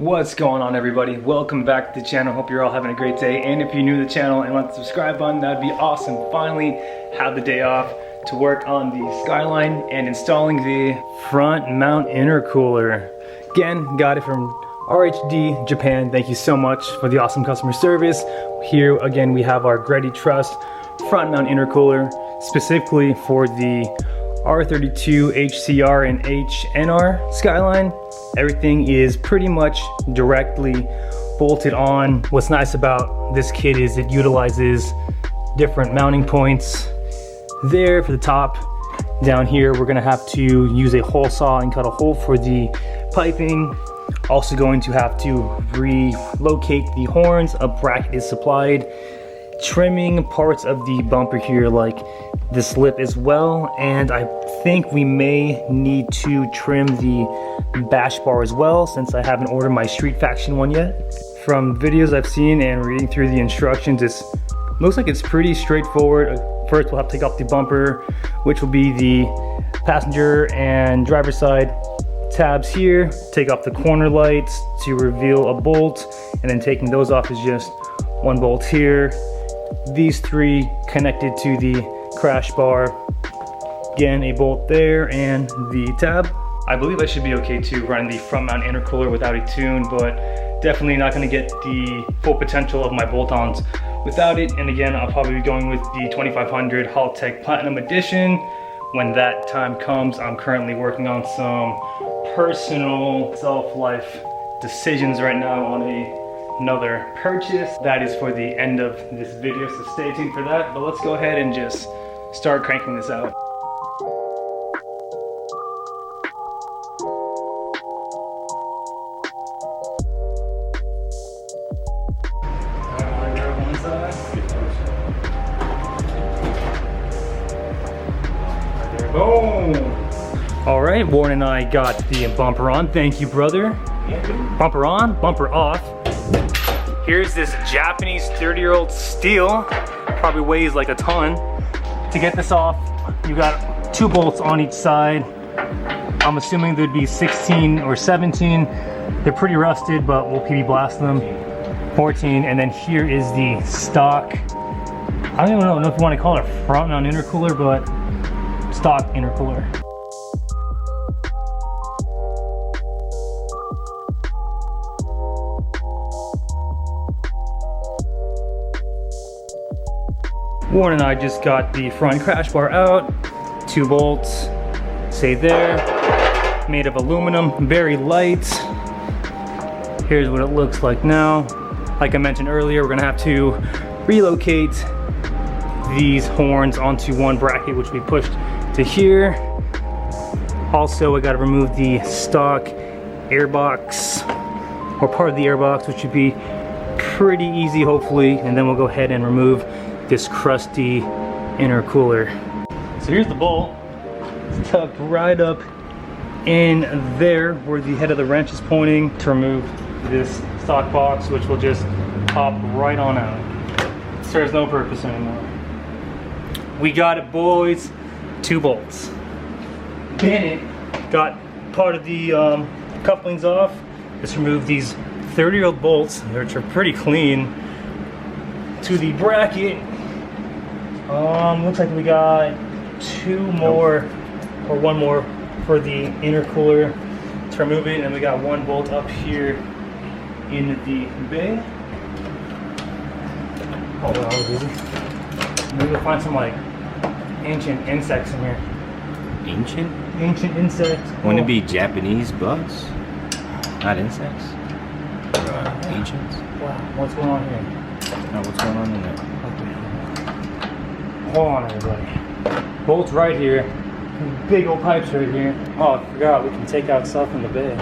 What's going on, everybody? Welcome back to the channel. Hope you're all having a great day, and if you're new to the channel and want the subscribe button, that'd be awesome. Finally have the day off to work on the Skyline and installing the front mount intercooler. Again, got it from R32 Japan. Thank you so much for the awesome customer service. Here again we have our Greddy Trust front mount intercooler specifically for the R32 HCR and HNR Skyline. Everything is pretty much directly bolted on. What's nice about this kit is it utilizes different mounting points. There for the top. Down here we're gonna have to use a hole saw and cut a hole for the piping. Also going to have to relocate the horns. A bracket is supplied. Trimming parts of the bumper here like this lip as well, and I think we may need to trim the bash bar as well since I haven't ordered my Street Faction one yet. From videos I've seen and reading through the instructions, it looks like it's pretty straightforward. First we'll have to take off the bumper, which will be the passenger and driver side tabs here, take off the corner lights to reveal a bolt, and then taking those off is just one bolt here. These three connected to the crash bar. Again, a bolt there and the tab. I believe I should be okay to run the front mount intercooler without a tune, but definitely not going to get the full potential of my bolt-ons without it. And again, I'll probably be going with the 2500 Haltech Platinum Edition when that time comes. I'm currently working on some personal self-life decisions right now on another purchase. That is for the end of this video, so stay tuned for that. But let's go ahead and just start cranking this out. Boom! All right, Warren and I got the bumper on. Thank you, brother. Bumper on, bumper off. Here's this Japanese 30-year-old steel, probably weighs like a ton. To get this off, you got two bolts on each side. I'm assuming there'd be 16 or 17. They're pretty rusted, but we'll PB blast them. 14, and then here is the stock. I don't even know if you want to call it a front mount intercooler, but stock intercooler. Warren and I just got the front crash bar out. Two bolts, say there, made of aluminum, very light. Here's what it looks like now. Like I mentioned earlier, we're gonna have to relocate these horns onto one bracket, which we pushed to here. Also, I gotta remove the stock airbox, or part of the airbox, which should be pretty easy, hopefully, and then we'll go ahead and remove this crusty intercooler. So here's the bolt. It's tucked right up in there where the head of the wrench is pointing to remove this stock box, which will just pop right on out. Serves no purpose anymore. We got it, boys. Two bolts. Bennett got part of the couplings off. Just remove these 30-year-old bolts, which are pretty clean, to the bracket. Looks like we got two more, or one more for the intercooler to remove it, and we got one bolt up here in the bay. Oh, that was easy. Maybe we'll find some like ancient insects in here. Ancient? Ancient insects. Wouldn't it be Japanese bugs? Not insects? Ancients? Wow, what's going on here? No, what's going on in there? Hold on, everybody. Bolts right here. Big old pipes right here. Oh, I forgot we can take out stuff in the bay.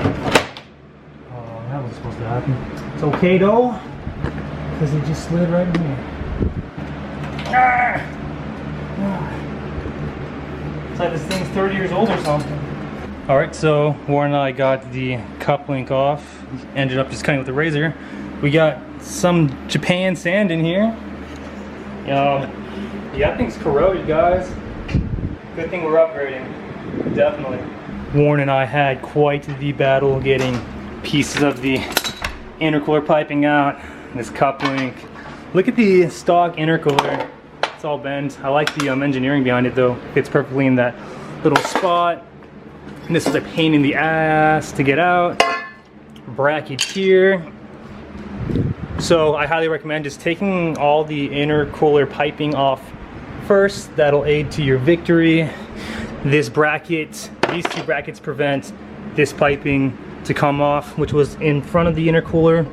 Oh, that was supposed to happen. It's okay though, because it just slid right in here. It's like this thing's 30 years old or something. Alright, so Warren and I got the cup link off. Ended up just cutting with the razor. We got some Japan sand in here. Yeah, that thing's corroded, guys. Good thing we're upgrading. Definitely. Warren and I had quite the battle getting pieces of the intercooler piping out, this cup link. Look at the stock intercooler. It's all bent. I like the engineering behind it though. Fits perfectly in that little spot. And this is a pain in the ass to get out. Bracket here. So I highly recommend just taking all the intercooler piping off first. That'll aid to your victory. This bracket, these two brackets prevent this piping to come off, which was in front of the intercooler.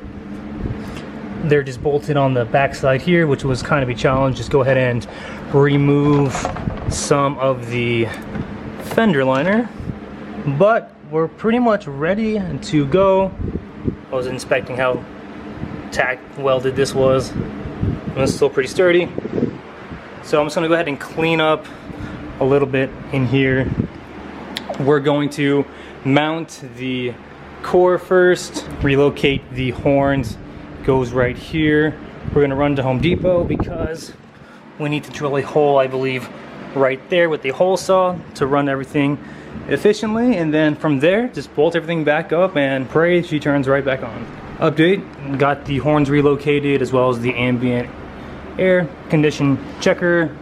They're just bolted on the back side here, which was kind of a challenge. Just go ahead and remove some of the fender liner. But we're pretty much ready to go. I was inspecting how tack welded this was. It was still pretty sturdy. So I'm just gonna go ahead and clean up a little bit in here. We're going to mount the core first, relocate the horns, goes right here. We're gonna run to Home Depot because we need to drill a hole, I believe, right there with the hole saw to run everything efficiently, and then from there just bolt everything back up and pray she turns right back on. Update, got the horns relocated as well as the ambient air condition checker.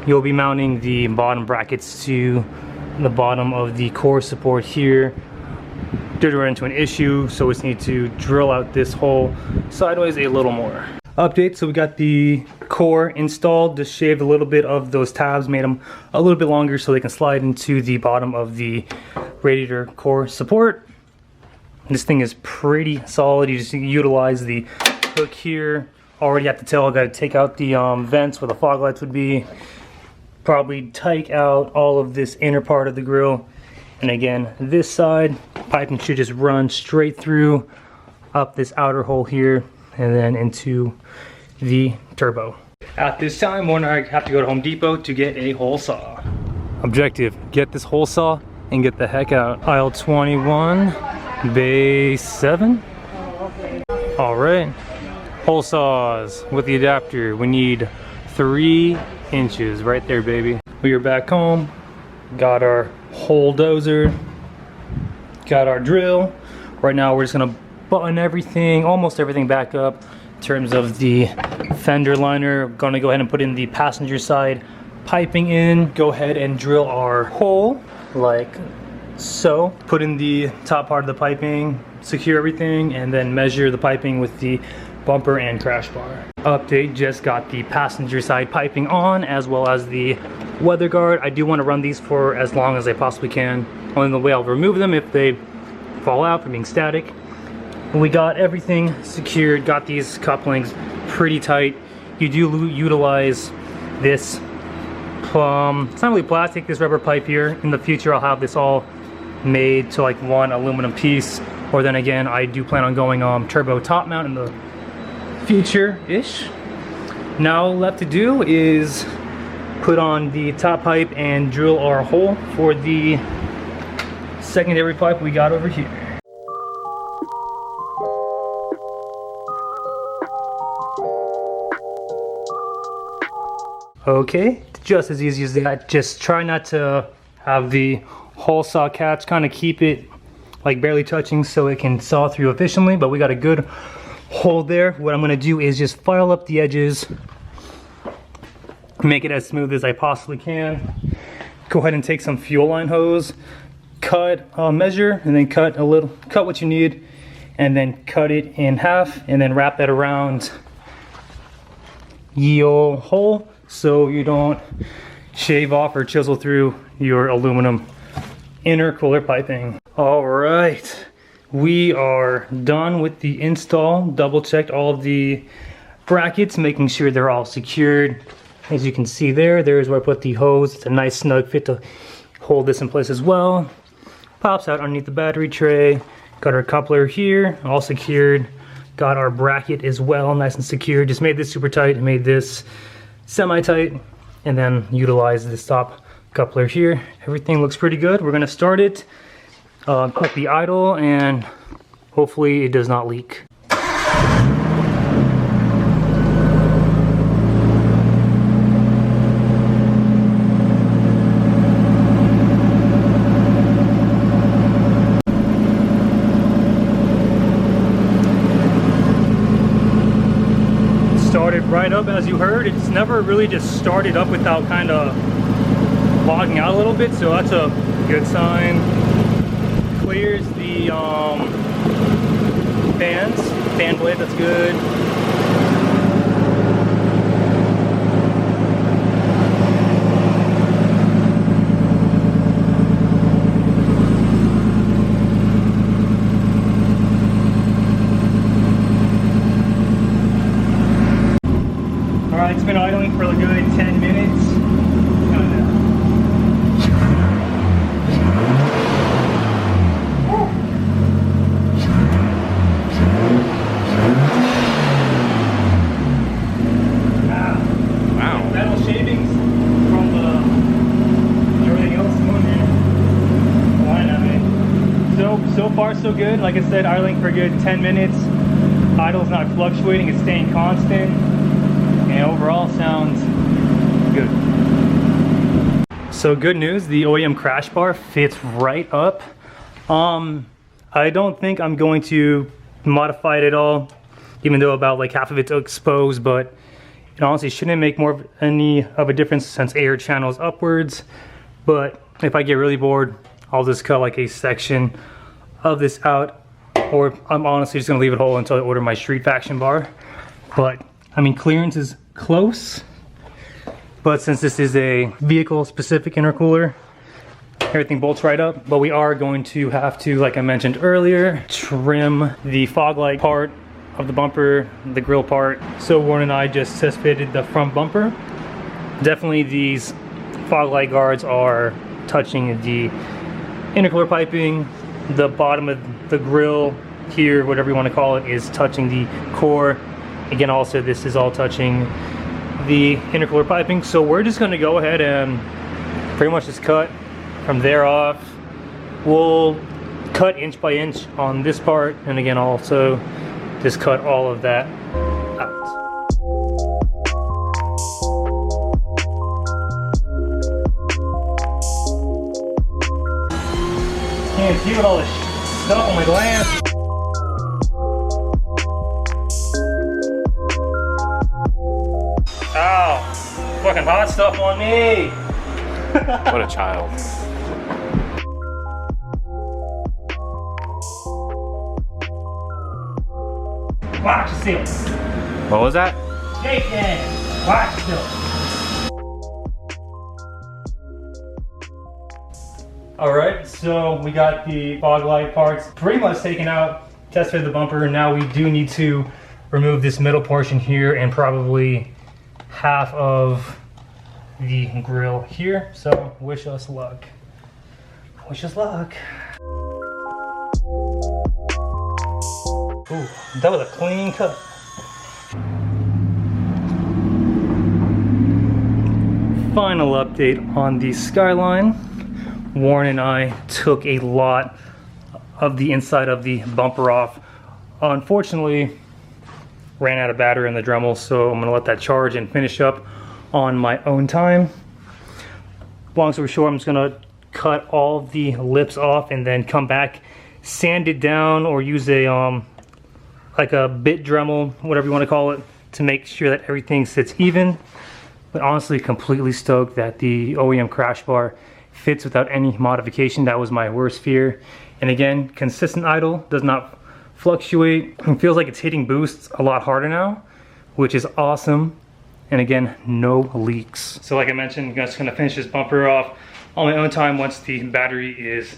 You'll be mounting the bottom brackets to the bottom of the core support here. Did run into an issue, so we just need to drill out this hole sideways a little more. Update, so we got the core installed, just shaved a little bit of those tabs, made them a little bit longer so they can slide into the bottom of the radiator core support. This thing is pretty solid. You just utilize the hook here. Already have to tell, I gotta take out the vents where the fog lights would be. Probably take out all of this inner part of the grill. And again, this side, piping should just run straight through up this outer hole here and then into the turbo. At this time, we're gonna have to go to Home Depot to get a hole saw. Objective, get this hole saw and get the heck out. Aisle 21, bay 7. All right, hole saws with the adapter. We need 3 inches right there, baby. We are back home, got our hole dozer, got our drill. Right now we're just gonna button everything, almost everything back up in terms of the fender liner. Gonna go ahead and put in the passenger side piping in. Go ahead and drill our hole like so. Put in the top part of the piping, secure everything, and then measure the piping with the bumper and crash bar. Update, just got the passenger side piping on as well as the weather guard. I do want to run these for as long as I possibly can. Only the way I'll remove them if they fall out from being static. We got everything secured, got these couplings pretty tight. You do utilize this, it's not really plastic, this rubber pipe here. In the future I'll have this all made to like one aluminum piece, or then again I do plan on going turbo top mount in the future-ish. Now all left to do is put on the top pipe and drill our hole for the secondary pipe we got over here. Okay, just as easy as that. Just try not to have the hole saw catch, kind of keep it like barely touching so it can saw through efficiently, but we got a good hole there. What I'm gonna do is just file up the edges, make it as smooth as I possibly can. Go ahead and take some fuel line hose, cut, measure, and then cut what you need, and then cut it in half, and then wrap that around ye ol' hole so you don't shave off or chisel through your aluminum intercooler piping. All right, we are done with the install. Double checked all of the brackets, making sure they're all secured. As you can see there's where I put the hose. It's a nice snug fit to hold this in place as well. Pops out underneath the battery tray. Got our coupler here, all secured. Got our bracket as well, nice and secure. Just made this super tight and made this semi-tight, and then utilize this top coupler here. Everything looks pretty good. We're gonna start it, put the idle, and hopefully it does not leak. right up as you heard. It's never really just started up without kind of bogging out a little bit, so that's a good sign. Clears the fan blade, that's good. Alright, it's been idling for a good 10 minutes. So far so good. Like I said, idling for a good 10 minutes. Idle's not fluctuating, it's staying constant. And overall sounds good. So good news, the OEM crash bar fits right up. I don't think I'm going to modify it at all, even though about like half of it's exposed, but it honestly shouldn't make more of any of a difference since air channels upwards. But if I get really bored, I'll just cut like a section of this out, or I'm honestly just gonna leave it whole until I order my street faction bar. But I mean, clearance is close, but since this is a vehicle specific intercooler, everything bolts right up. But we are going to have to, like I mentioned earlier, trim the fog light part of the bumper, the grill part. So Warren and I just test fitted the front bumper. Definitely these fog light guards are touching the intercooler piping. The bottom of the grill here, whatever you want to call it, is touching the core. Again, also this is all touching the intercooler piping. So we're just going to go ahead and pretty much just cut from there off. We'll cut inch by inch on this part, and again also just cut all of that out. Can't see with all this stuff on my glass. Ow! Fucking hot stuff on me! What a child. Watch yourself. What was that? Shake that. Watch yourself. Alright, so we got the fog light parts pretty much taken out, tested the bumper, and now we do need to remove this middle portion here and probably half of the grill here. So wish us luck. Wish us luck. Ooh, that was a clean cut. Final update on the Skyline. Warren and I took a lot of the inside of the bumper off. Unfortunately, ran out of battery in the Dremel, so I'm gonna let that charge and finish up on my own time. Long story short, I'm just gonna cut all the lips off and then come back, sand it down, or use a like a bit Dremel, whatever you want to call it, to make sure that everything sits even. But honestly, completely stoked that the OEM crash bar fits without any modification. That was my worst fear. And again, consistent idle, does not fluctuate. It feels like it's hitting boosts a lot harder now, which is awesome. And again, no leaks. So like I mentioned, I'm just gonna finish this bumper off on my own time once the battery is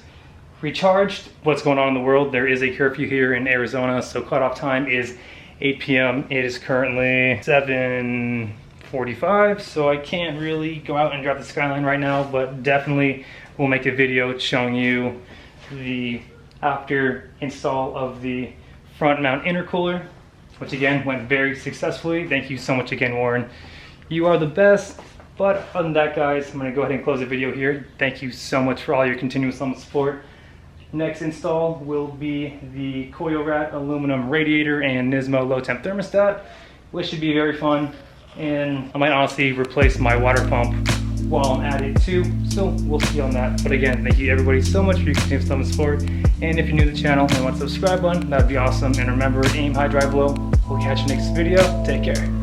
recharged. What's going on in the world? There is a curfew here in Arizona, so cutoff time is 8 p.m. It is currently 7:45, so I can't really go out and drive the Skyline right now, but definitely we'll make a video showing you the after install of the front mount intercooler, which again went very successfully. Thank you so much again, Warren. You are the best. But other than that, guys, I'm gonna go ahead and close the video here. Thank you so much for all your continuous support. Next install will be the Coil-Rat aluminum radiator and Nismo low temp thermostat, which should be very fun. And I might honestly replace my water pump while I'm at it too, so we'll see on that. But again, thank you everybody so much for your continuous support. And if you're new to the channel and want to subscribe button, that'd be awesome. And remember, aim high, drive low. We'll catch you next video. Take care.